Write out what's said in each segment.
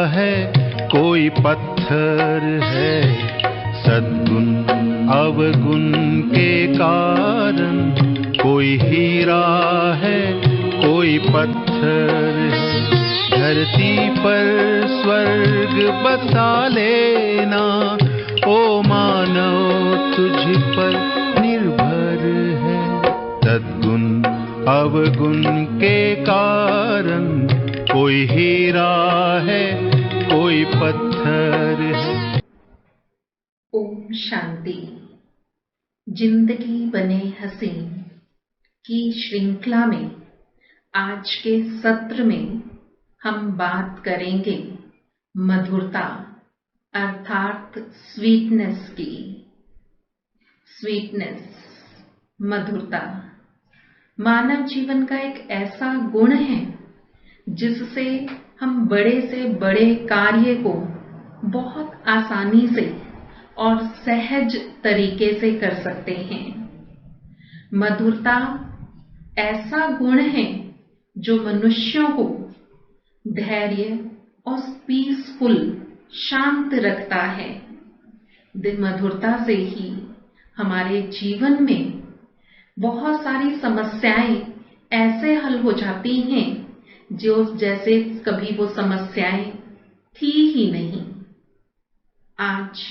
है, कोई पत्थर है। सद्गुण अवगुण के कारण कोई हीरा है, कोई पत्थर है। धरती पर स्वर्ग बसा लेना, ओ मानव तुझ पर निर्भर है। सद्गुण अवगुण के कारण कोई हीरा है, कोई पत्थर है। ओम शांति। जिंदगी बने हसीन की श्रृंखला में आज के सत्र में हम बात करेंगे मधुरता अर्थात स्वीटनेस की। स्वीटनेस, मधुरता मानव जीवन का एक ऐसा गुण है जिससे हम बड़े से बड़े कार्य को बहुत आसानी से और सहज तरीके से कर सकते हैं। मधुरता ऐसा गुण है जो मनुष्यों को धैर्य और पीसफुल, शांत रखता है। मधुरता से ही हमारे जीवन में बहुत सारी समस्याएं ऐसे हल हो जाती हैं जो जैसे कभी वो समस्याएं थी ही नहीं। आज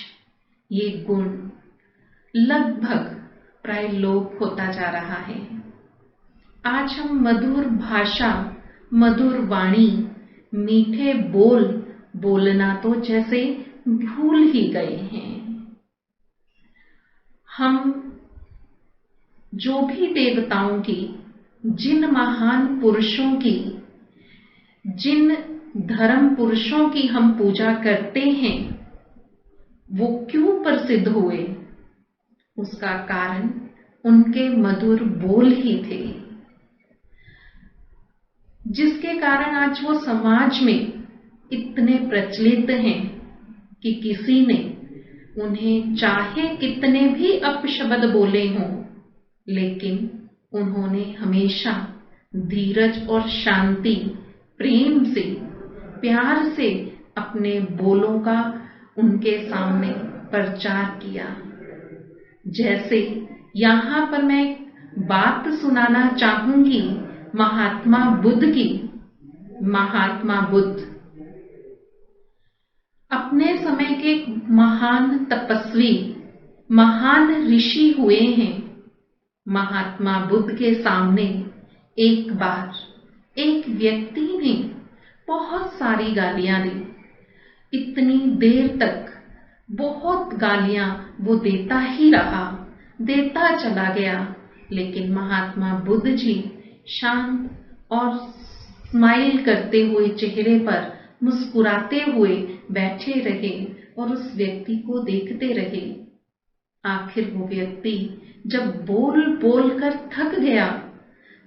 ये गुण लगभग प्राय लोप होता जा रहा है। आज हम मधुर भाषा, मधुर वाणी, मीठे बोल बोलना तो जैसे भूल ही गए हैं। हम जो भी देवताओं की, जिन महान पुरुषों की, जिन धर्म पुरुषों की हम पूजा करते हैं, वो क्यों प्रसिद्ध हुए? उसका कारण उनके मधुर बोल ही थे, जिसके कारण आज वो समाज में इतने प्रचलित हैं कि किसी ने उन्हें चाहे कितने भी अपशब्द बोले हों, लेकिन उन्होंने हमेशा धीरज और शांति, प्रेम से, प्यार से अपने बोलों का उनके सामने प्रचार किया। जैसे यहाँ पर मैं बात सुनाना चाहूंगी महात्मा बुद्ध की। महात्मा बुद्ध अपने समय के महान तपस्वी, महान ऋषि हुए हैं। महात्मा बुद्ध के सामने एक बार एक व्यक्ति ने बहुत सारी गालियां दी। इतनी देर तक बहुत गालियां वो देता ही रहा, देता चला गया, लेकिन महात्मा बुद्ध जी शांत और स्माइल करते हुए, चेहरे पर मुस्कुराते हुए बैठे रहे और उस व्यक्ति को देखते रहे। आखिर वो व्यक्ति जब बोल बोल कर थक गया,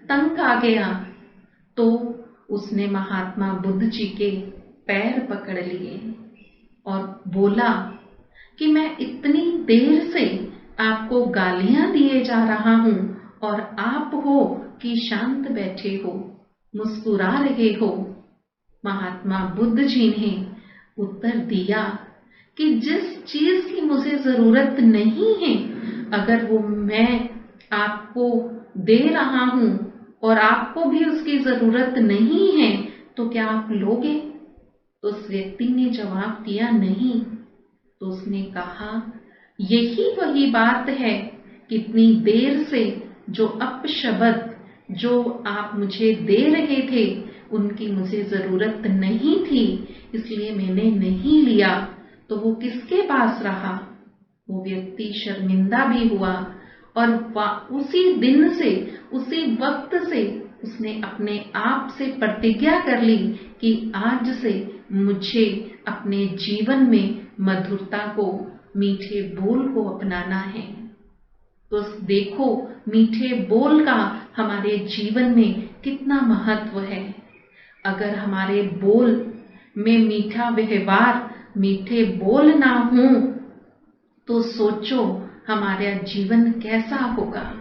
तंग आ गया, तो उसने महात्मा बुद्ध जी के पैर पकड़ लिए और बोला कि मैं इतनी देर से आपको गालियां दिए जा रहा हूं और आप हो कि शांत बैठे हो, मुस्कुरा रहे हो। महात्मा बुद्ध जी ने उत्तर दिया कि जिस चीज की मुझे जरूरत नहीं है, अगर वो मैं आपको दे रहा हूं और आपको भी उसकी जरूरत नहीं है, तो क्या आप लोगे? तो उस व्यक्ति ने जवाब दिया नहीं। तो उसने कहा, यही वही बात है, कितनी देर से जो अपशब्द जो आप मुझे दे रहे थे, उनकी मुझे जरूरत नहीं थी, इसलिए मैंने नहीं लिया। तो वो किसके पास रहा? वो व्यक्ति शर्मिंदा भी हुआ और उसी दिन से, उसी वक्त से उसने अपने आप से प्रतिज्ञा कर ली कि आज से मुझे अपने जीवन में मधुरता को, मीठे बोल को अपनाना है। तो देखो मीठे बोल का हमारे जीवन में कितना महत्व है। अगर हमारे बोल में मीठा व्यवहार, मीठे बोल ना हो, तो सोचो हमारा जीवन कैसा होगा।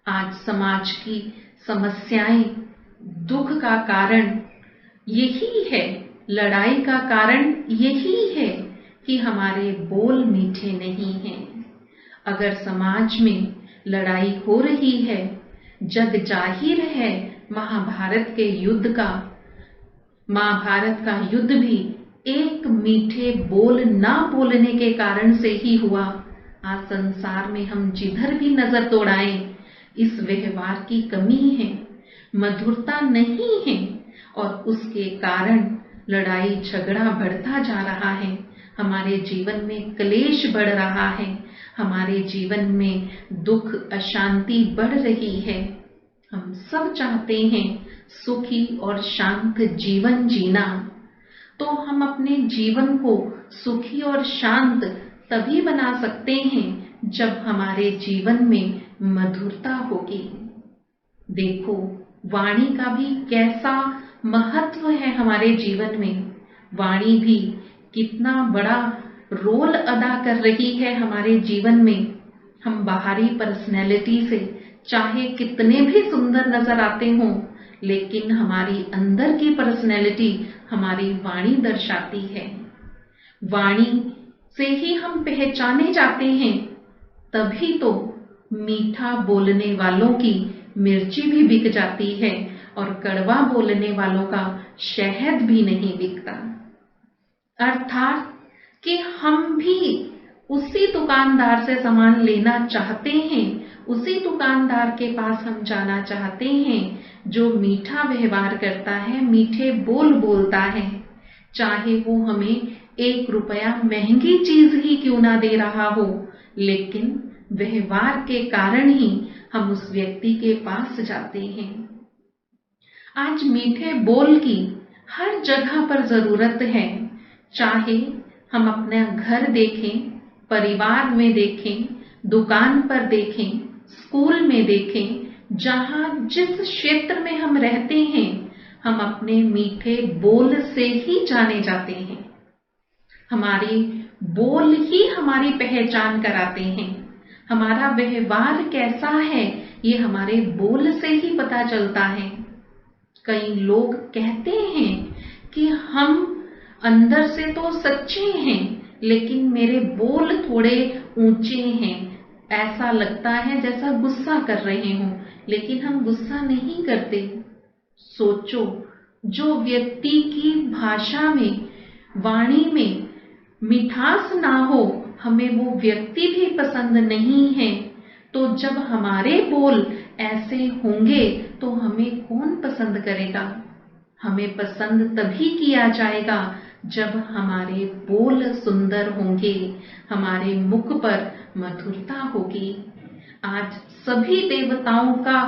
आज समाज की समस्याएं, दुख का कारण यही है, लड़ाई का कारण यही है कि हमारे बोल मीठे नहीं हैं। अगर समाज में लड़ाई हो रही है, जग जाहिर है महाभारत के युद्ध का। महाभारत का युद्ध भी एक मीठे बोल ना बोलने के कारण से ही हुआ। आज संसार में हम जिधर भी नजर दौड़ाएं, इस व्यवहार की कमी है, मधुरता नहीं है, और उसके कारण लड़ाई झगड़ा बढ़ता जा रहा है। हमारे जीवन में क्लेश बढ़ रहा है, हमारे जीवन में दुख अशांति बढ़ रही है। हम सब चाहते हैं सुखी और शांत जीवन जीना, तो हम अपने जीवन को सुखी और शांत तभी बना सकते हैं जब हमारे जीवन में मधुरता होगी। देखो, वाणी का भी कैसा महत्व है हमारे जीवन में। वाणी भी कितना बड़ा रोल अदा कर रही है हमारे जीवन में। हम बाहरी पर्सनैलिटी से चाहे कितने भी सुंदर नजर आते हों, लेकिन हमारी अंदर की पर्सनैलिटी हमारी वाणी दर्शाती है। वाणी से ही हम पहचाने जाते हैं, तभी तो मीठा बोलने वालों की मिर्ची भी बिक जाती है और कड़वा बोलने वालों का शहद भी नहीं बिकता। अर्थात कि हम भी उसी दुकानदार से सामान लेना चाहते हैं, उसी दुकानदार के पास हम जाना चाहते हैं जो मीठा व्यवहार करता है, मीठे बोल बोलता है, चाहे वो हमें 1 रुपया महंगी चीज ही क्यों ना दे रहा हो, लेकिन व्यवहार के कारण ही हम उस व्यक्ति के पास जाते हैं। आज मीठे बोल की हर जगह पर जरूरत है, चाहे हम अपना घर देखें, परिवार में देखें, दुकान पर देखें, स्कूल में देखें, जहां जिस क्षेत्र में हम रहते हैं, हम अपने मीठे बोल से ही जाने जाते हैं। हमारे बोल ही हमारी पहचान कराते हैं। हमारा व्यवहार कैसा है, ये हमारे बोल से ही पता चलता है। कई लोग कहते हैं कि हम अंदर से तो सच्चे हैं, लेकिन मेरे बोल थोड़े ऊंचे हैं, ऐसा लगता है जैसा गुस्सा कर रहे हों, लेकिन हम गुस्सा नहीं करते। सोचो, जो व्यक्ति की भाषा में, वाणी में मिठास ना हो, हमें वो व्यक्ति भी पसंद नहीं है, तो जब हमारे बोल ऐसे होंगे तो हमें कौन पसंद करेगा? हमें पसंद तभी किया जाएगा जब हमारे बोल सुंदर होंगे, हमारे मुख पर मधुरता होगी। आज सभी देवताओं का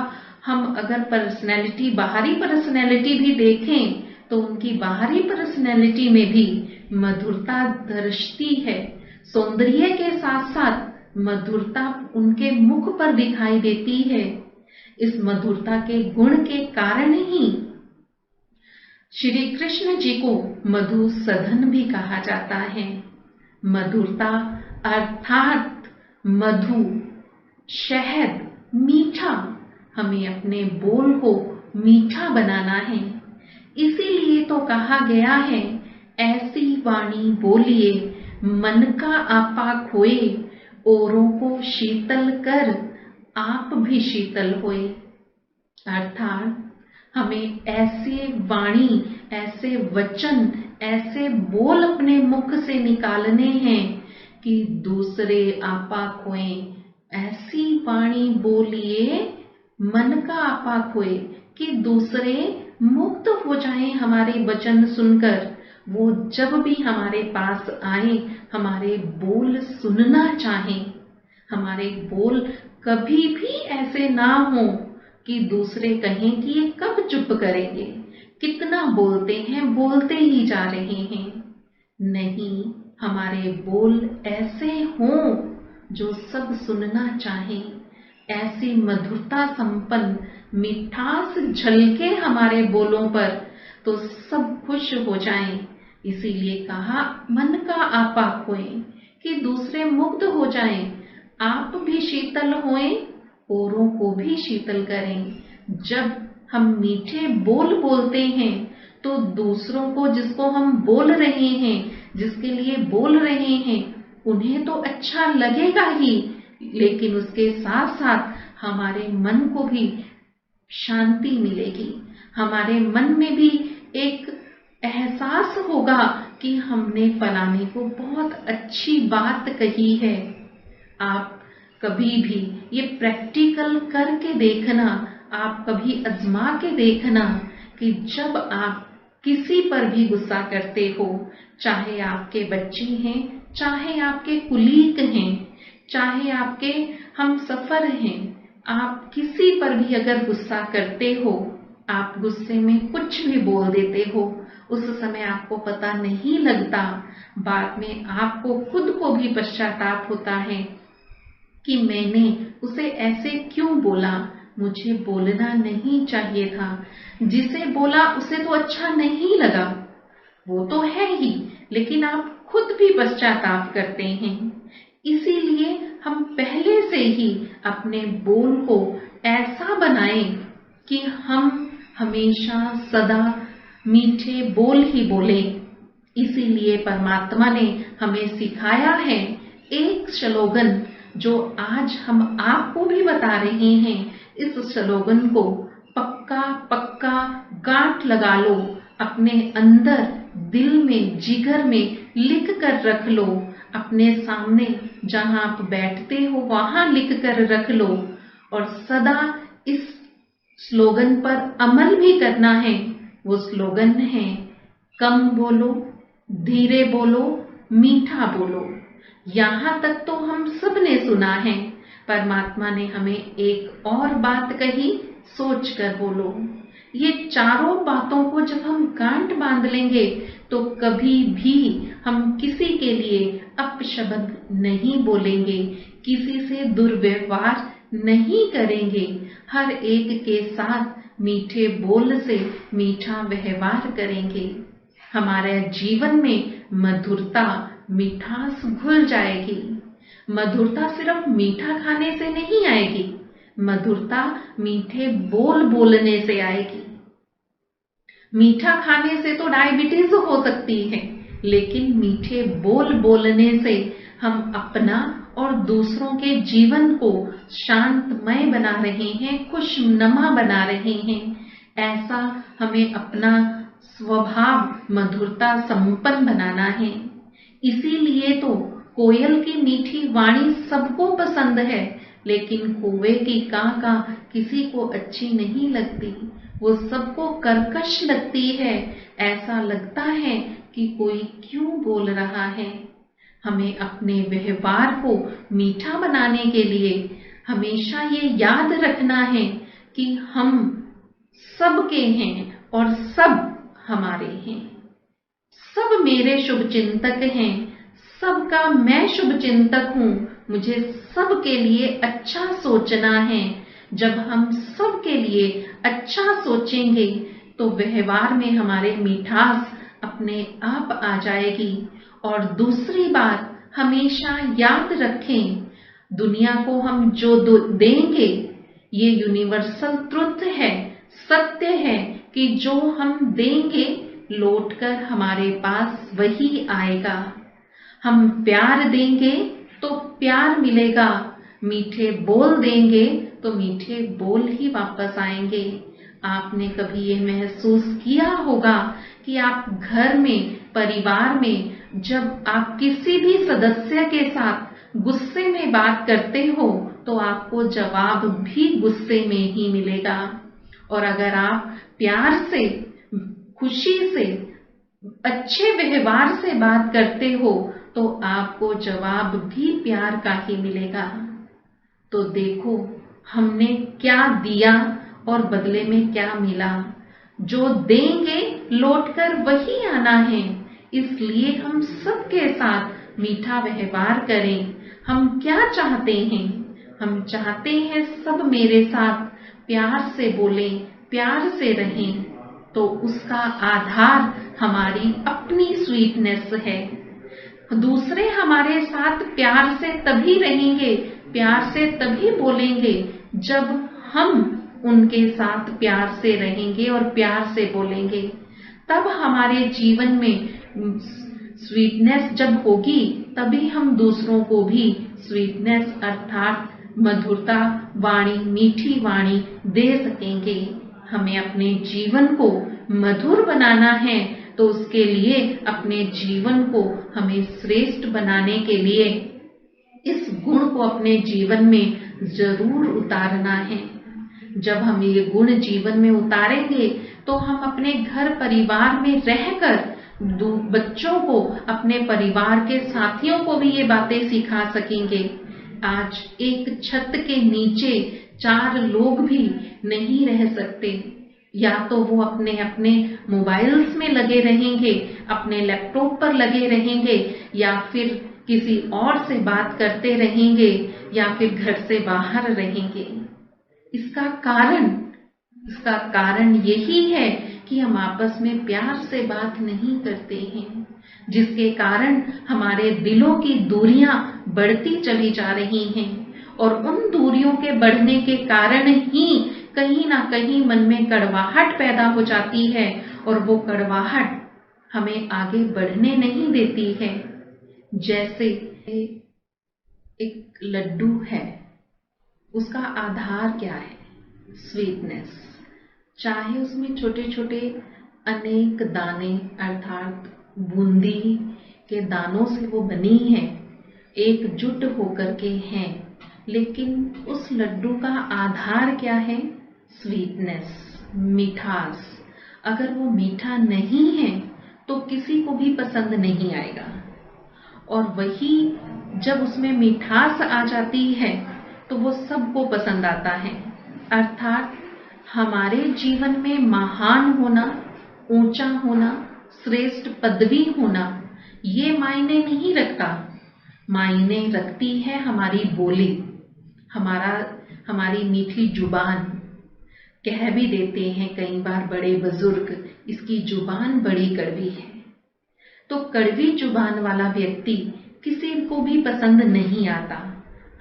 हम अगर पर्सनैलिटी, बाहरी पर्सनैलिटी भी देखें, तो उनकी बाहरी पर्सनैलिटी में भी मधुरता दर्शती है। सौंदर्य के साथ साथ मधुरता उनके मुख पर दिखाई देती है। इस मधुरता के गुण के कारण ही श्री कृष्ण जी को मधुसूदन भी कहा जाता है। मधुरता अर्थात मधु, शहद, मीठा। हमें अपने बोल को मीठा बनाना है। इसीलिए तो कहा गया है, ऐसी वाणी बोलिए मन का आपा खोए, औरों को शीतल कर आप भी शीतल होए। अर्थात हमें ऐसे वाणी, ऐसे वचन, ऐसे बोल अपने मुख से निकालने हैं कि दूसरे आपा खोए। ऐसी वाणी बोलिए मन का आपा खोए कि दूसरे मुक्त हो जाएं हमारे वचन सुनकर। वो जब भी हमारे पास आए, हमारे बोल सुनना चाहें। हमारे बोल कभी भी ऐसे ना हो कि दूसरे कहें कि ये कब चुप करेंगे, कितना बोलते हैं, बोलते ही जा रहे हैं। नहीं, हमारे बोल ऐसे हों जो सब सुनना चाहें। ऐसी मधुरता संपन्न मिठास झलके हमारे बोलों पर, तो सब खुश हो जाएं। इसीलिए कहा, मन का आपा खोए कि दूसरे मुग्ध हो जाएं, आप भी शीतल होएं, औरों को भी शीतल करें। जब हम मीठे बोल बोलते हैं तो दूसरों को जिसको हम बोल रहे हैं, जिसके लिए बोल रहे हैं, उन्हें तो अच्छा लगेगा ही, लेकिन उसके साथ साथ हमारे मन को भी शांति मिलेगी। हमारे मन में भी एक एहसास होगा कि हमने फलाने को बहुत अच्छी बात कही है। आप कभी भी ये प्रैक्टिकल करके देखना, आप कभी आजमा के देखना कि जब आप किसी पर भी गुस्सा करते हो, चाहे आपके बच्चे हैं, चाहे आपके कुलीग हैं, चाहे आपके हमसफर हैं, आप किसी पर भी अगर गुस्सा करते हो, आप गुस्से में कुछ भी बोल देते हो, उस समय आपको पता नहीं लगता, बाद में आपको खुद को भी पश्चाताप होता है कि मैंने उसे ऐसे क्यों बोला, मुझे बोलना नहीं चाहिए था, जिसे बोला उसे तो अच्छा नहीं लगा, वो तो है ही, लेकिन आप खुद भी पश्चाताप करते हैं। इसीलिए हम पहले से ही अपने बोल को ऐसा बनाएं कि हम हमेशा सदा मीठे बोल ही बोलें। इसीलिए परमात्मा ने हमें सिखाया है एक स्लोगन, जो आज हम आपको भी बता रहे हैं। इस स्लोगन को पक्का पक्का गांठ लगा लो, अपने अंदर, दिल में, जिगर में लिख कर रख लो, अपने सामने जहां आप बैठते हो वहां लिख कर रख लो, और सदा इस स्लोगन पर अमल भी करना है। वो स्लोगन है, कम बोलो, धीरे बोलो, मीठा बोलो। यहाँ तक तो हम सब ने सुना है। परमात्मा ने हमें एक और बात कही, सोच कर बोलो। ये चारों बातों को जब हम गांठ बांध लेंगे तो कभी भी हम किसी के लिए अपशब्द नहीं बोलेंगे, किसी से दुर्व्यवहार नहीं करेंगे, हर एक के साथ मीठे बोल से मीठा व्यवहार करेंगे। हमारे जीवन में मधुरता, मिठास घुल जाएगी। मधुरता सिर्फ मीठा खाने से नहीं आएगी, मधुरता मीठे बोल बोलने से आएगी। मीठा खाने से तो डायबिटीज हो सकती है, लेकिन मीठे बोल बोलने से हम अपना और दूसरों के जीवन को शांतमय बना रहे हैं, खुशनुमा बना रहे हैं। ऐसा हमें अपना स्वभाव मधुरता संपन्न बनाना है। इसीलिए तो कोयल की मीठी वाणी सबको पसंद है, लेकिन कौवे की कां कां किसी को अच्छी नहीं लगती, वो सबको कर्कश लगती है। ऐसा लगता है कि कोई क्यों बोल रहा है। हमें अपने व्यवहार को मीठा बनाने के लिए हमेशा ये याद रखना है कि हम सबके हैं और सब हमारे हैं। सब मेरे शुभ चिंतक हैं, सबका मैं शुभ चिंतक हूँ। मुझे सबके लिए अच्छा सोचना है। जब हम सबके लिए अच्छा सोचेंगे तो व्यवहार में हमारे मिठास अपने आप आ जाएगी। और दूसरी बात, हमेशा याद रखें, दुनिया को हम जो देंगे, ये यूनिवर्सल ट्रुथ है, सत्य है कि जो हम देंगे लौटकर हमारे पास वही आएगा। हम प्यार देंगे तो प्यार मिलेगा, मीठे बोल देंगे तो मीठे बोल ही वापस आएंगे। आपने कभी ये महसूस किया होगा कि आप घर में, परिवार में, जब आप किसी भी सदस्य के साथ गुस्से में बात करते हो तो आपको जवाब भी गुस्से में ही मिलेगा। और अगर आप प्यार से, खुशी से, अच्छे व्यवहार से बात करते हो तो आपको जवाब भी प्यार का ही मिलेगा। तो देखो हमने क्या दिया और बदले में क्या मिला। जो देंगे लौटकर वही आना है। इसलिए हम सबके साथ मीठा व्यवहार करें। हम क्या चाहते हैं? हम चाहते हैं सब मेरे साथ प्यार से बोलें, प्यार से रहें। तो उसका आधार हमारी अपनी स्वीटनेस है। दूसरे हमारे साथ प्यार से तभी रहेंगे, प्यार से तभी बोलेंगे जब हम उनके साथ प्यार से रहेंगे और प्यार से बोलेंगे। तब हमारे जीवन में स्वीटनेस जब होगी, तभी हम दूसरों को भी स्वीटनेस अर्थात मधुरता वाणी, मीठी वाणी दे सकेंगे। हमें अपने जीवन को मधुर बनाना है तो उसके लिए अपने जीवन को हमें श्रेष्ठ बनाने के लिए इस गुण को अपने जीवन में जरूर उतारना है। जब हम ये गुण जीवन में उतारेंगे तो हम अपने घर परिवार में रहकर बच्चों को, अपने परिवार के साथियों को भी ये बातें सिखा सकेंगे। आज एक छत के नीचे 4 लोग भी नहीं रह सकते, या तो वो अपने अपने मोबाइल्स में लगे रहेंगे, अपने लैपटॉप पर लगे रहेंगे, या फिर किसी और से बात करते रहेंगे, या फिर घर से बाहर रहेंगे। इसका कारण यही है कि हम आपस में प्यार से बात नहीं करते हैं, जिसके कारण हमारे दिलों की दूरियां बढ़ती चली जा रही हैं, और उन दूरियों के बढ़ने के कारण ही कहीं ना कहीं मन में कड़वाहट पैदा हो जाती है, और वो कड़वाहट हमें आगे बढ़ने नहीं देती है। जैसे एक लड्डू है, उसका आधार क्या है? स्वीटनेस। चाहे उसमें छोटे छोटे अनेक दाने अर्थात बूंदी के दानों से वो बनी है, एकजुट होकर के हैं, लेकिन उस लड्डू का आधार क्या है? स्वीटनेस, मिठास। अगर वो मीठा नहीं है तो किसी को भी पसंद नहीं आएगा, और वही जब उसमें मिठास आ जाती है तो वो सबको पसंद आता है। अर्थात हमारे जीवन में महान होना, ऊंचा होना, श्रेष्ठ पदवी होना, ये मायने नहीं रखता। मायने रखती है हमारी बोली, हमारी मीठी जुबान। कह भी देते हैं कई बार बड़े बुजुर्ग, इसकी जुबान बड़ी कड़वी है। तो कड़वी जुबान वाला व्यक्ति किसी को भी पसंद नहीं आता।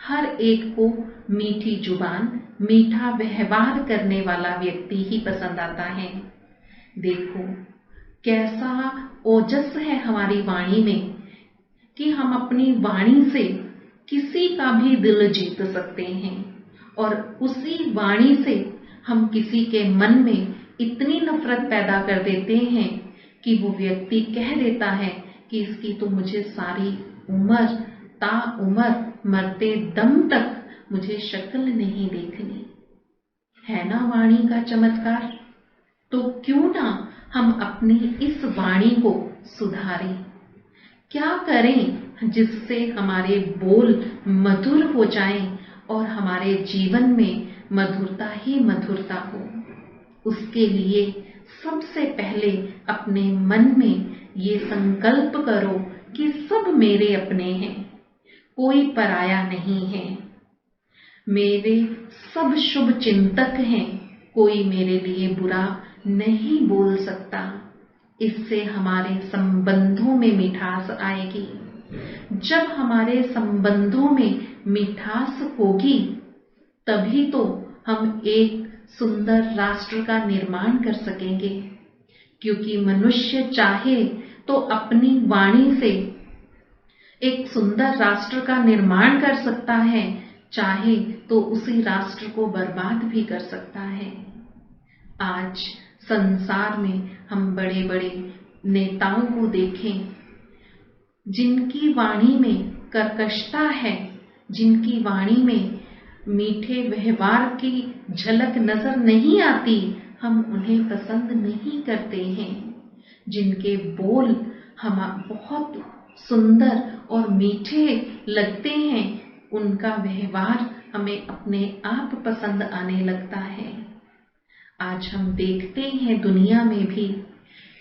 हर एक को मीठी जुबान, मीठा व्यवहार करने वाला व्यक्ति ही पसंद आता है। देखो कैसा ओजस है हमारी वाणी में कि हम अपनी वाणी से किसी का भी दिल जीत सकते हैं, और उसी वाणी से हम किसी के मन में इतनी नफरत पैदा कर देते हैं कि वो व्यक्ति कह देता है कि इसकी तो मुझे सारी उम्र ताउम्र मरते दम तक मुझे शक्ल नहीं देखनी। है ना वाणी का चमत्कार? तो क्यों ना हम अपनी इस वाणी को सुधारें। क्या करें जिससे हमारे बोल मधुर हो जाएं और हमारे जीवन में मधुरता ही मधुरता हो। उसके लिए सबसे पहले अपने मन में ये संकल्प करो कि सब मेरे अपने हैं, कोई पराया नहीं है। मेरे सब शुभ चिंतक हैं, कोई मेरे लिए बुरा नहीं बोल सकता। इससे हमारे संबंधों में मिठास आएगी। जब हमारे संबंधों में मिठास होगी तभी तो हम एक सुंदर राष्ट्र का निर्माण कर सकेंगे, क्योंकि मनुष्य चाहे तो अपनी वाणी से एक सुंदर राष्ट्र का निर्माण कर सकता है, चाहे तो उसी राष्ट्र को बर्बाद भी कर सकता है। आज संसार में हम बड़े बड़े नेताओं को देखें, जिनकी वाणी में कर्कशता है, जिनकी वाणी में मीठे व्यवहार की झलक नजर नहीं आती, हम उन्हें पसंद नहीं करते हैं। जिनके बोल हम बहुत सुंदर और मीठे लगते हैं, उनका व्यवहार हमें अपने आप पसंद आने लगता है। आज हम देखते हैं दुनिया में भी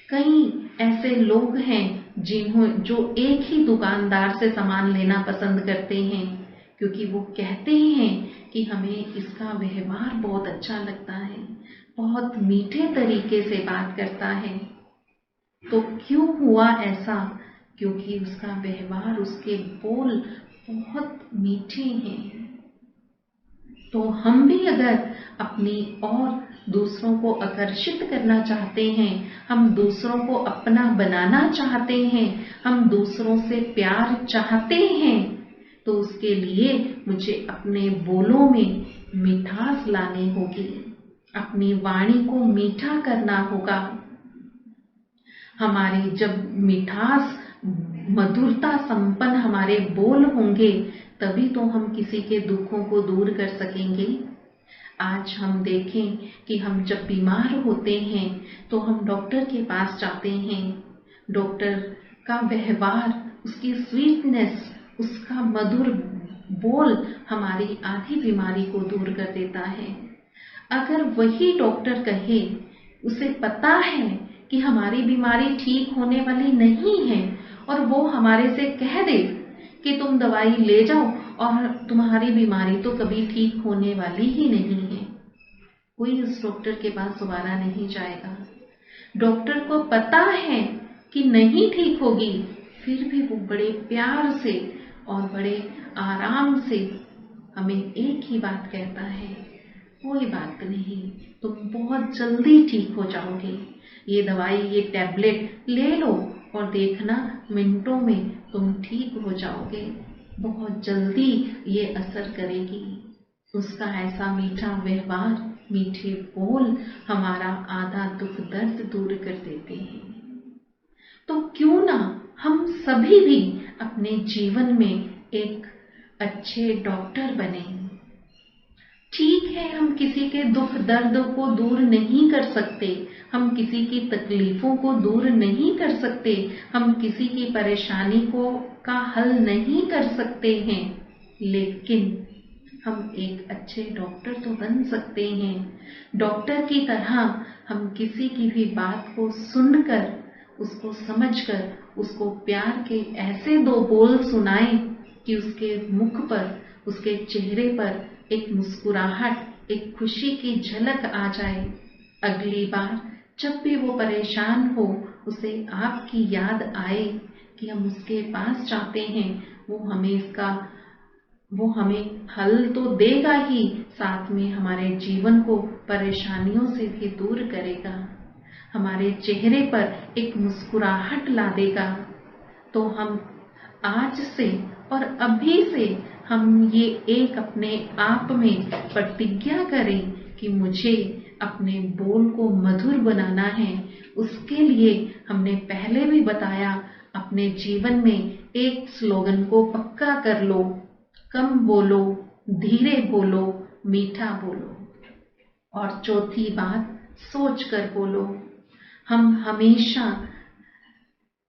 कई ऐसे लोग हैं जो एक ही दुकानदार से सामान लेना पसंद करते हैं, क्योंकि वो कहते हैं कि हमें इसका व्यवहार बहुत अच्छा लगता है, बहुत मीठे तरीके से बात करता है। तो क्यों हुआ ऐसा? क्योंकि उसका व्यवहार, उसके बोल बहुत मीठे हैं। तो हम भी अगर अपनी और दूसरों को आकर्षित करना चाहते हैं, हम दूसरों को अपना बनाना चाहते हैं, हम दूसरों से प्यार चाहते हैं, तो उसके लिए मुझे अपने बोलों में मिठास लानी होगी, अपनी वाणी को मीठा करना होगा। हमारी जब मिठास मधुरता संपन्न हमारे बोल होंगे, तभी तो हम किसी के दुखों को दूर कर सकेंगे। आज हम देखें कि हम जब बीमार होते हैं तो हम डॉक्टर के पास जाते हैं। डॉक्टर का व्यवहार, उसकी स्वीटनेस, उसका मधुर बोल हमारी आधी बीमारी को दूर कर देता है। अगर वही डॉक्टर कहे, उसे पता है कि हमारी बीमारी ठीक होने वाली नहीं है, और वो हमारे से कह दे कि तुम दवाई ले जाओ और तुम्हारी बीमारी तो कभी ठीक होने वाली ही नहीं है, कोई उस डॉक्टर के पास दोबारा नहीं जाएगा। डॉक्टर को पता है कि नहीं ठीक होगी, फिर भी वो बड़े प्यार से और बड़े आराम से हमें एक ही बात कहता है, कोई बात नहीं, तुम बहुत जल्दी ठीक हो जाओगे, ये दवाई, ये टैबलेट ले लो और देखना मिनटों में तुम ठीक हो जाओगे, बहुत जल्दी ये असर करेगी। उसका ऐसा मीठा व्यवहार, मीठे बोल हमारा आधा दुख दर्द दूर कर देते हैं। तो क्यों ना हम सभी भी अपने जीवन में एक अच्छे डॉक्टर बने। ठीक है, हम किसी के दुख दर्द को दूर नहीं कर सकते, हम किसी की तकलीफों को दूर नहीं कर सकते, हम किसी की परेशानी का हल नहीं कर सकते हैं, लेकिन हम एक अच्छे डॉक्टर तो बन सकते हैं। डॉक्टर की तरह हम किसी की भी बात को सुनकर, उसको समझकर, उसको प्यार के ऐसे दो बोल सुनाएं कि उसके मुख पर, उसके चेहरे पर एक मुस्कुराहट, एक खुशी की झलक आ जाए। अगली बार जब भी वो परेशान हो, उसे आपकी याद आए कि हम उसके पास जाते हैं, वो हमें हल तो देगा ही, साथ में हमारे जीवन को परेशानियों से भी दूर करेगा, हमारे चेहरे पर एक मुस्कुराहट ला देगा। तो हम आज से और अभी से हम ये एक अपने आप में प्रतिज्ञा करें कि मुझे अपने बोल को मधुर बनाना है। उसके लिए हमने पहले भी बताया, अपने जीवन में एक स्लोगन को पक्का कर लो, कम बोलो, धीरे बोलो, मीठा बोलो। और चौथी बात, सोच कर बोलो। हम हमेशा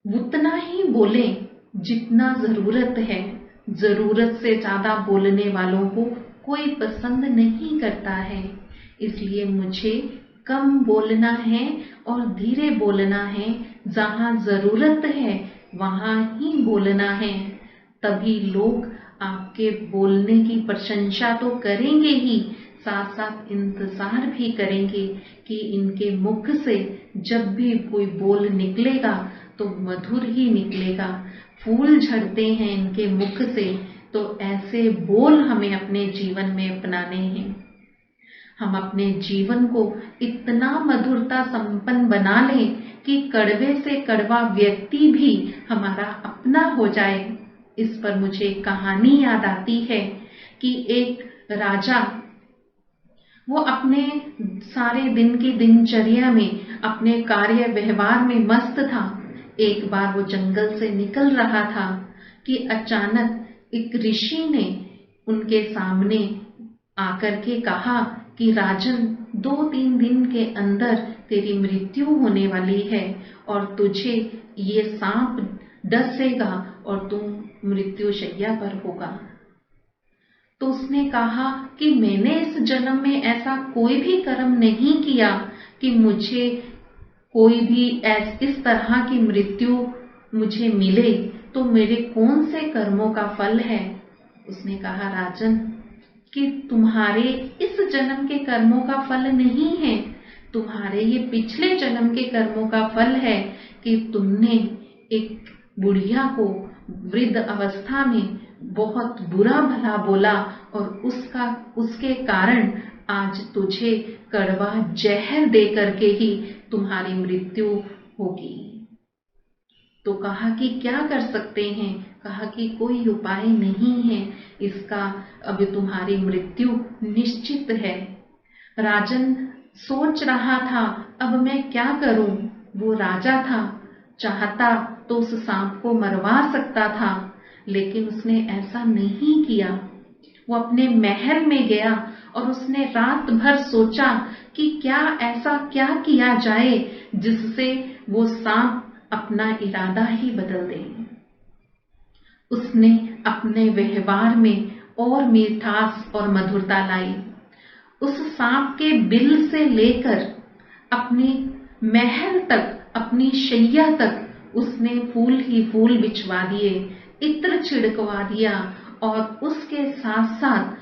उतना ही बोलें जितना जरूरत है। जरूरत से ज्यादा बोलने वालों को कोई पसंद नहीं करता है, इसलिए मुझे कम बोलना है और धीरे बोलना है। जहां जरूरत है वहां ही बोलना है, तभी लोग आपके बोलने की प्रशंसा तो करेंगे ही, साथ साथ इंतजार भी करेंगे कि इनके मुख से जब भी कोई बोल निकलेगा तो मधुर ही निकलेगा। फूल झड़ते हैं इनके मुख से, तो ऐसे बोल हमें अपने जीवन में अपनाने हैं। हम अपने जीवन को इतना मधुरता संपन्न बना लें कि कड़वे से कड़वा व्यक्ति भी हमारा अपना हो जाए। इस पर मुझे कहानी याद आती है कि एक राजा, वो अपने सारे दिन की दिनचर्या में, अपने कार्य व्यवहार में मस्त था। एक बार वो जंगल से निकल रहा था कि अचानक एक ऋषि ने उनके सामने आकर के कहा कि राजन, 2-3 दिन के अंदर तेरी मृत्यु होने वाली है और तुझे ये सांप डसेगा और तुम मृत्युशैया पर होगा। तो उसने कहा कि मैंने इस जन्म में ऐसा कोई भी कर्म नहीं किया कि मुझे कोई भी इस तरह की मृत्यु मुझे मिले, तो मेरे कौन से कर्मों का फल है। उसने कहा, राजन, कि तुम्हारे इस जन्म के कर्मों का फल नहीं है, तुम्हारे ये पिछले जन्म के कर्मों का फल है कि तुमने एक बुढ़िया को वृद्ध अवस्था में बहुत बुरा भला बोला और उसके कारण आज तुझे कड़वा जहर दे करके ही तुम्हारी मृत्यु होगी। तो कहा कि क्या कर सकते हैं? कहा कि कोई उपाय नहीं है इसका, अब तुम्हारी मृत्यु निश्चित है। राजन सोच रहा था अब मैं क्या करूं। वो राजा था, चाहता तो उस सांप को मरवा सकता था, लेकिन उसने ऐसा नहीं किया। वो अपने महल में गया और उसने रात भर सोचा कि क्या ऐसा क्या किया जाए जिससे वो सांप अपना इरादा ही बदल दे। उसने अपने व्यवहार में और मिठास और मधुरता लाई। उस सांप के बिल से लेकर अपने महल तक, अपनी शैया तक उसने फूल ही फूल बिछवा दिए, इत्र छिड़कवा दिया और उसके साथ साथ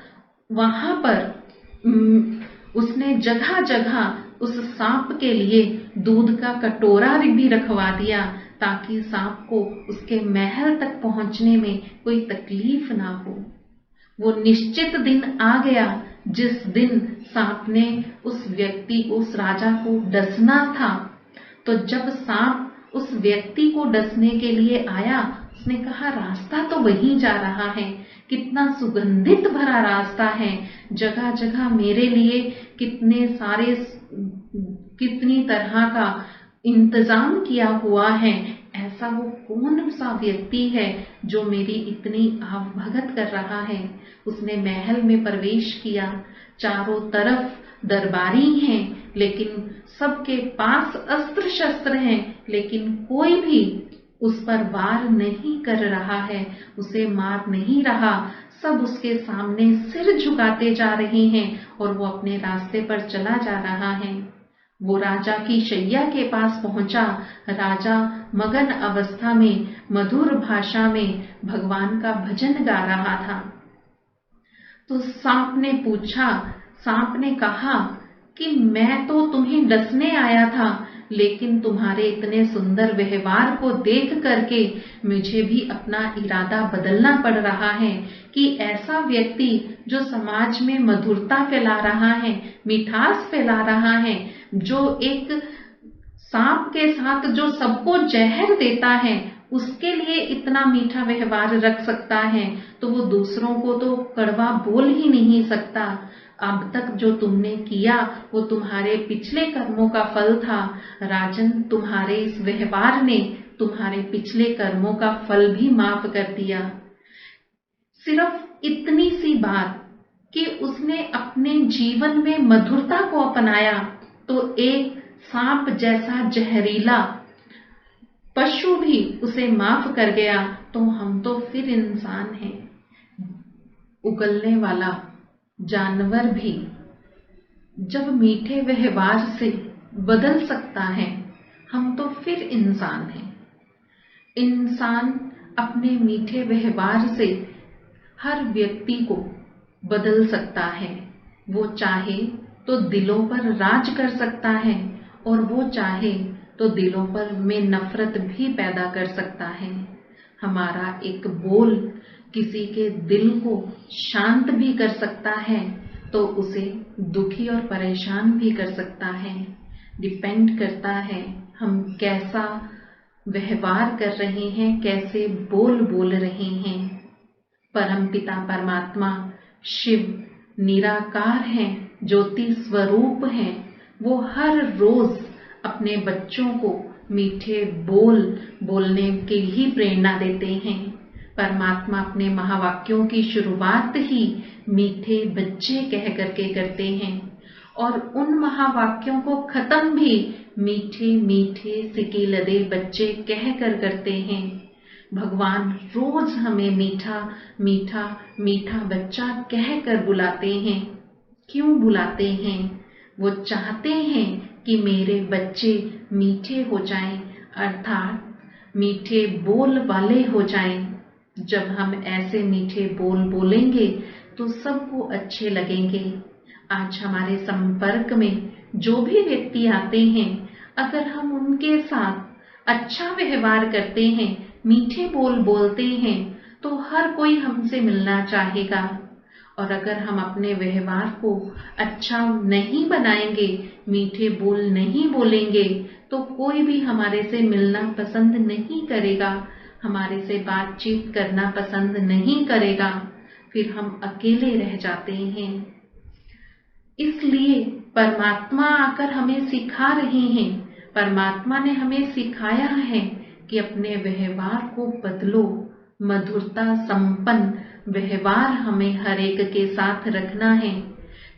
वहां पर उसने जगह जगह उस सांप के लिए दूध का कटोरा भी रखवा दिया ताकि सांप को उसके महल तक पहुंचने में कोई तकलीफ ना हो। वो निश्चित दिन आ गया जिस दिन सांप ने उस व्यक्ति, उस राजा को डसना था। तो जब सांप उस व्यक्ति को डसने के लिए आया, उसने कहा रास्ता तो वही जा रहा है, कितना सुगंधित भरा रास्ता है, जगह जगह मेरे लिए कितने सारे, कितनी तरह का इंतजाम किया हुआ है। ऐसा वो कौन सा व्यक्ति है जो मेरी इतनी आवभगत कर रहा है। उसने महल में प्रवेश किया, चारों तरफ दरबारी हैं, लेकिन सबके पास अस्त्र शस्त्र हैं, लेकिन कोई भी उस पर वार नहीं कर रहा है, उसे मार नहीं रहा। सब उसके सामने सिर झुकाते जा रहे हैं और वो अपने रास्ते पर चला जा रहा है। वो राजा की शैया के पास पहुंचा। राजा मगन अवस्था में मधुर भाषा में भगवान का भजन गा रहा था। तो सांप ने पूछा, सांप ने कहा कि मैं तो तुम्हें डसने आया था, लेकिन तुम्हारे इतने सुंदर व्यवहार को देख करके मुझे भी अपना इरादा बदलना पड़ रहा है कि ऐसा व्यक्ति जो समाज में मधुरता फैला रहा है, मिठास फैला रहा है, जो एक सांप के साथ जो सबको जहर देता है, उसके लिए इतना मीठा व्यवहार रख सकता है, तो वो दूसरों को तो कड़वा बोल ही नहीं सकता। अब तक जो तुमने किया वो तुम्हारे पिछले कर्मों का फल था। राजन, तुम्हारे इस व्यवहार ने तुम्हारे पिछले कर्मों का फल भी माफ कर दिया। सिर्फ इतनी सी बात कि उसने अपने जीवन में मधुरता को अपनाया, तो एक सांप जैसा जहरीला पशु भी उसे माफ कर गया। तो हम तो फिर इंसान हैं। उगलने वाला जानवर भी जब मीठे व्यवहार से बदल सकता है, हम तो फिर इंसान हैं। इंसान अपने मीठे व्यवहार से हर व्यक्ति को बदल सकता है। वो चाहे तो दिलों पर राज कर सकता है और वो चाहे तो दिलों पर में नफरत भी पैदा कर सकता है। हमारा एक बोल किसी के दिल को शांत भी कर सकता है, तो उसे दुखी और परेशान भी कर सकता है। डिपेंड करता है हम कैसा व्यवहार कर रहे हैं, कैसे बोल रहे हैं। परमपिता परमात्मा शिव निराकार हैं, ज्योति स्वरूप हैं। वो हर रोज अपने बच्चों को मीठे बोल बोलने की ही प्रेरणा देते हैं। परमात्मा अपने महावाक्यों की शुरुआत ही मीठे बच्चे कह करके करते हैं और उन महावाक्यों को खत्म भी मीठे मीठे सिके लदे बच्चे कह कर करते हैं। भगवान रोज हमें मीठा मीठा मीठा बच्चा कह कर बुलाते हैं। क्यों बुलाते हैं? वो चाहते हैं कि मेरे बच्चे मीठे हो जाएं, अर्थात मीठे बोल वाले हो जाएं। जब हम ऐसे मीठे बोल बोलेंगे तो सबको अच्छे लगेंगे। आज हमारे संपर्क में जो भी व्यक्ति आते हैं, अगर हम उनके साथ अच्छा व्यवहार करते हैं, मीठे बोल बोलते हैं, तो हर कोई हमसे मिलना चाहेगा और अगर हम अपने व्यवहार को अच्छा नहीं बनाएंगे, मीठे बोल नहीं बोलेंगे, तो कोई भी हमारे से मिलना पसंद नहीं करेगा, हमारे से बातचीत करना पसंद नहीं करेगा, फिर हम अकेले रह जाते हैं। इसलिए परमात्मा आकर हमें सिखा रहे हैं, परमात्मा ने हमें सिखाया है कि अपने व्यवहार को बदलो, मधुरता संपन्न व्यवहार हमें हर एक के साथ रखना है,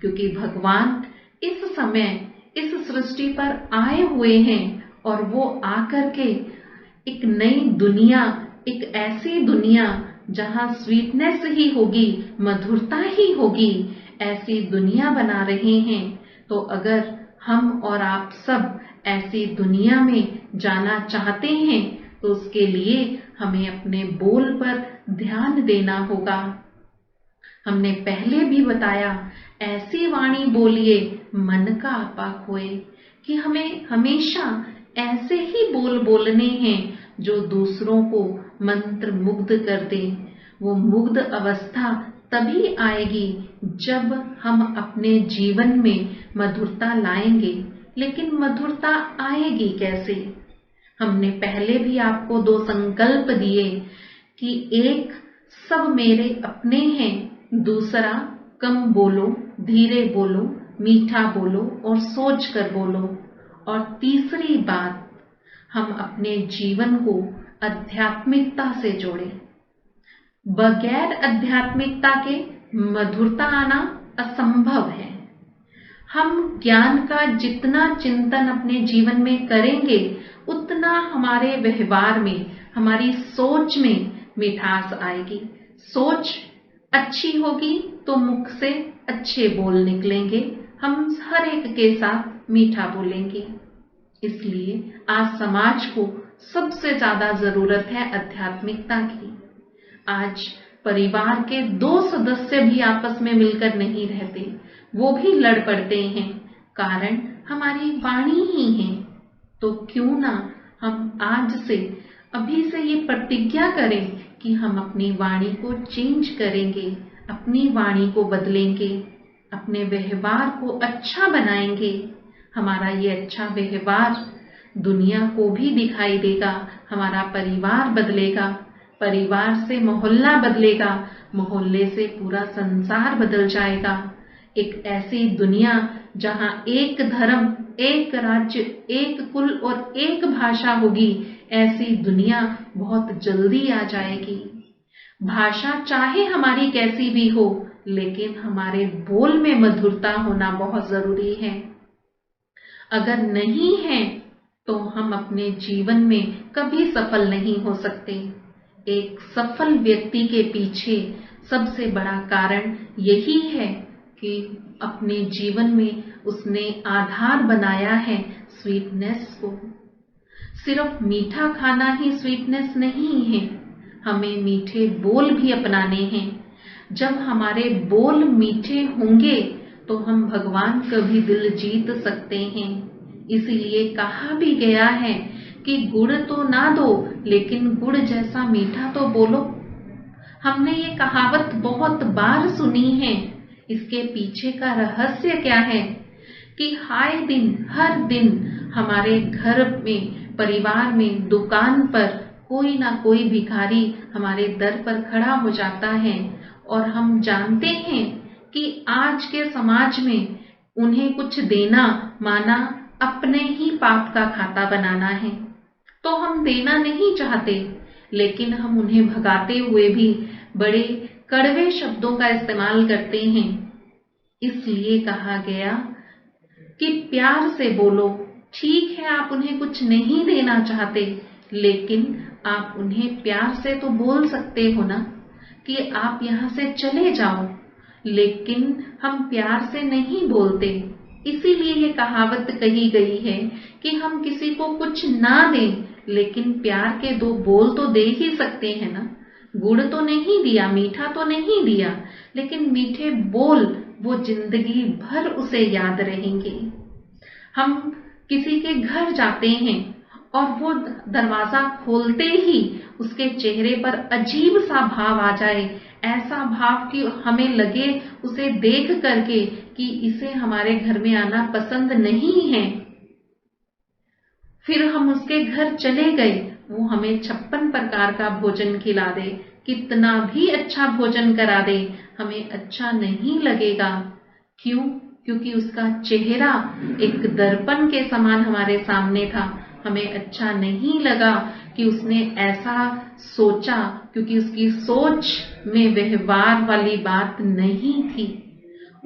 क्योंकि भगवान इस समय इस सृष्टि पर आए हुए हैं और वो आकर के एक नई दुनिया, एक ऐसी दुनिया जहां स्वीटनेस ही होगी, मधुरता ही होगी, ऐसी दुनिया बना रहे हैं। तो अगर हम और आप सब ऐसी दुनिया में जाना चाहते हैं तो उसके लिए हमें अपने बोल पर ध्यान देना होगा। हमने पहले भी बताया, ऐसी वाणी बोलिए मन का आपा खोए, कि हमें हमेशा ऐसे ही बोल बोलने हैं जो दूसरों को मंत्र मुग्ध कर दे। वो मुग्ध अवस्था तभी आएगी जब हम अपने जीवन में मधुरता लाएंगे। लेकिन मधुरता आएगी कैसे? हमने पहले भी आपको 2 संकल्प दिए कि एक, सब मेरे अपने हैं, दूसरा, कम बोलो, धीरे बोलो, मीठा बोलो और सोच कर बोलो, और तीसरी बात, हम अपने जीवन को आध्यात्मिकता से जोड़ें। बगैर आध्यात्मिकता के मधुरता आना असंभव है। हम ज्ञान का जितना चिंतन अपने जीवन में करेंगे, उतना हमारे व्यवहार में, हमारी सोच में मिठास आएगी। सोच अच्छी होगी तो मुख से अच्छे बोल निकलेंगे, हम हर एक के साथ मीठा बोलेंगे। इसलिए आज समाज को सबसे ज्यादा जरूरत है आध्यात्मिकता की। आज परिवार के 2 सदस्य भी आपस में मिलकर नहीं रहते, वो भी लड़ पड़ते हैं, कारण हमारी वाणी ही है। तो क्यों ना हम आज से, अभी से ये प्रतिज्ञा करें कि हम अपनी वाणी को चेंज करेंगे, अपनी वाणी को बदलेंगे, अपने व्यवहार को अच्छा बनाएंगे। हमारा ये अच्छा व्यवहार दुनिया को भी दिखाई देगा, हमारा परिवार बदलेगा, परिवार से मोहल्ला बदलेगा, मोहल्ले से पूरा संसार बदल जाएगा। एक ऐसी दुनिया जहां एक धर्म, एक राज्य, एक कुल और एक भाषा होगी, ऐसी दुनिया बहुत जल्दी आ जाएगी। भाषा चाहे हमारी कैसी भी हो, लेकिन हमारे बोल में मधुरता होना बहुत जरूरी है। अगर नहीं है तो हम अपने जीवन में कभी सफल नहीं हो सकते। एक सफल व्यक्ति के पीछे सबसे बड़ा कारण यही है कि अपने जीवन में उसने आधार बनाया है स्वीटनेस को। सिर्फ मीठा खाना ही स्वीटनेस नहीं है, हमें मीठे बोल भी अपनाने हैं। जब हमारे बोल मीठे होंगे तो हम भगवान का भी दिल जीत सकते हैं। इसीलिए कहा भी गया है कि गुड़ तो ना दो, लेकिन गुड़ जैसा मीठा तो बोलो। हमने ये कहावत बहुत बार सुनी है। इसके पीछे का रहस्य क्या है कि हाय दिन, हर दिन हमारे घर में, परिवार में, दुकान पर कोई ना कोई भिखारी हमारे दर पर खड़ा हो जाता है, और हम जानते हैं कि आज के समाज में उन्हें कुछ देना माना अपने ही पाप का खाता बनाना है। तो हम देना नहीं चाहते, लेकिन हम उन्हें भगाते हुए भी बड़े कड़वे शब्दों का इस्तेमाल करते हैं। इसलिए कहा गया कि प्यार से बोलो। ठीक है, आप उन्हें कुछ नहीं देना चाहते, लेकिन आप उन्हें प्यार से तो बोल सकते हो ना कि आप यहाँ से चले जाओ, लेकिन हम प्यार से नहीं बोलते। इसीलिए ये कहावत कही गई है कि हम किसी को कुछ ना दें, लेकिन प्यार के 2 बोल तो दे ही सकते हैं ना। गुड़ तो नहीं दिया, मीठा तो नहीं दिया, लेकिन मीठे बोल वो जिंदगी भर उसे याद रहेंगे। हम किसी के घर जाते हैं और वो दरवाजा खोलते ही उसके चेहरे पर अजीब सा भाव आ जाए, ऐसा भाव कि हमें लगे उसे देख करके कि इसे हमारे घर में आना पसंद नहीं है। फिर हम उसके घर चले गए, वो हमें 56 प्रकार का भोजन खिला दे, कितना भी अच्छा भोजन करा दे, हमें अच्छा नहीं लगेगा। क्यों? क्योंकि उसका चेहरा एक दर्पण के समान हमारे सामने था। हमें अच्छा नहीं लगा कि उसने ऐसा सोचा, क्योंकि उसकी सोच में व्यवहार वाली बात नहीं थी।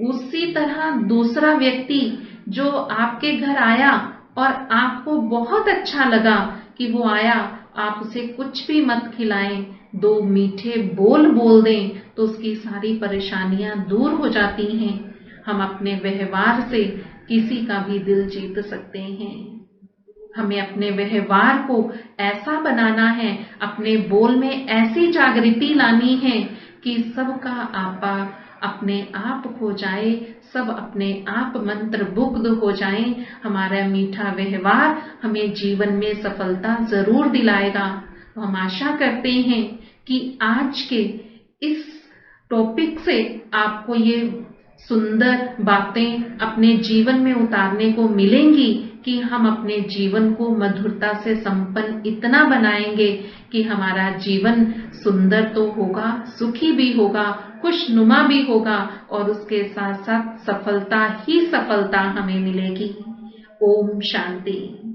उसी तरह दूसरा व्यक्ति जो आपके घर आया और आपको बहुत अच्छा लगा कि वो आया, आप उसे कुछ भी मत खिलाएं, 2 मीठे बोल बोल दें तो उसकी सारी परेशानियां दूर हो जाती हैं। हम अपने व्यवहार से किसी का भी दिल जीत सकते हैं। हमें अपने व्यवहार को ऐसा बनाना है, अपने बोल में ऐसी जागृति लानी है कि सबका आपा अपने आप खो जाए, सब अपने आप मंत्रमुग्ध हो जाएं। हमारा मीठा व्यवहार हमें जीवन में सफलता जरूर दिलाएगा। तो हम आशा करते हैं कि आज के इस टॉपिक से आपको ये सुंदर बातें अपने जीवन में उतारने को मिलेंगी कि हम अपने जीवन को मधुरता से संपन्न इतना बनाएंगे कि हमारा जीवन सुंदर तो होगा, सुखी भी होगा, खुशनुमा भी होगा और उसके साथ साथ सफलता ही सफलता हमें मिलेगी। ओम शांति।